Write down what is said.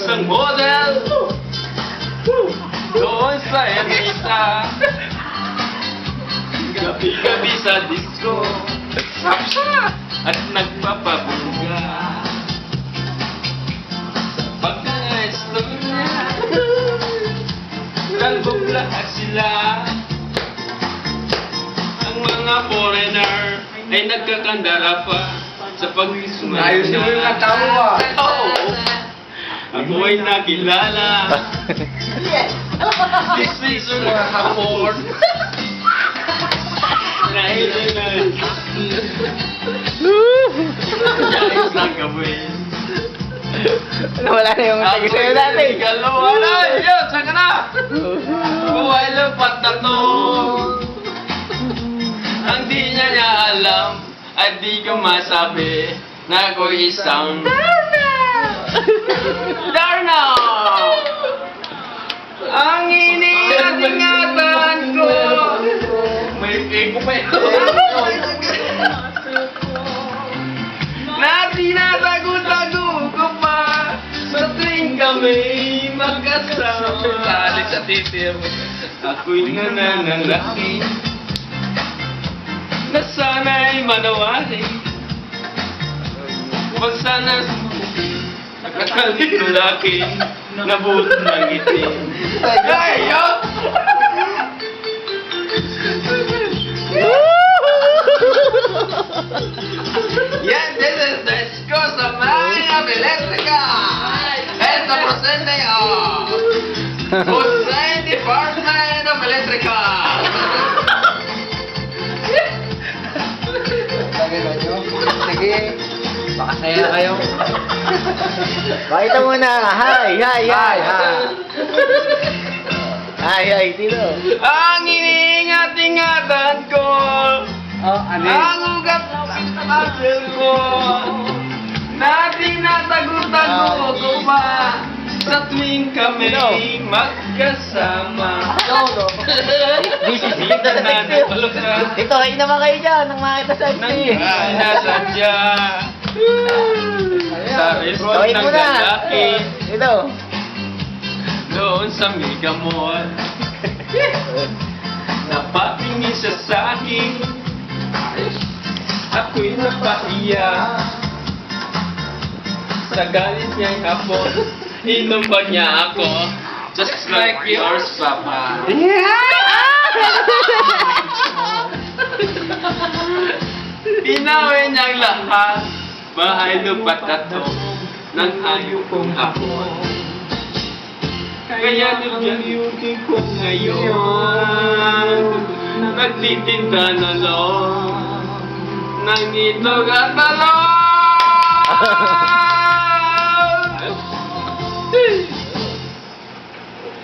isang model doon sa Ermita. Gabi-gabi sa disco at nagpapabuga. Pagka-esto niya, kalbog lahat sila. Ang mga foreigner ay nagkakandara pa sa pag-isunod. Ayos mo yung katawa. Oo. Ako ay nakilala. This is your support. Nailan. Ayos lang gawin. Wala na yung tagi sa'yo dati. Galawa na. Yun, saan ka na? Buhay lupat na to. Ang di niya alam at di ko masabi na ako isang Darna! Ang iniingatan ko. May ego pa yun. Na tinatago-tago ko pa sa tuwing kami magkasama. Salit sa titir. Ako'y nananalaki na sana'y manawari. Pag sana nakatalik ko laki na buot ng itim. Ay, yo! Yan, this is the disco sa mga electrica. Ito presente yung Hussein Department of Electrica. Sige. Pakasaya kayo. Pakita mo na. Hi, hi, hi, hi. Hi, hi, dito. Ang iniingat-ingatan ko. Oh, ano? Ang ugat ng muscle ko. Na tinatago-tago ko pa sa tuwing kami magkasama. No, no. This is Dito na napaluksa. Ito, kayo naman kayo dyan. Nang makita sa Nang nasadya sa restaurant Kawin ng mo na. lalaki Ito. doon sa Mega Mall. Napatingin siya sa akin, ako'y napahiya. Sa galit niya'y hapon, inumbag niya ako, just like yours, Papa. Inawin niyang lahat, bahay lupat na to, nang ayaw kong ako. Kaya nag-beauty ko ngayon, nagtitinda na lang ng itlog at talong.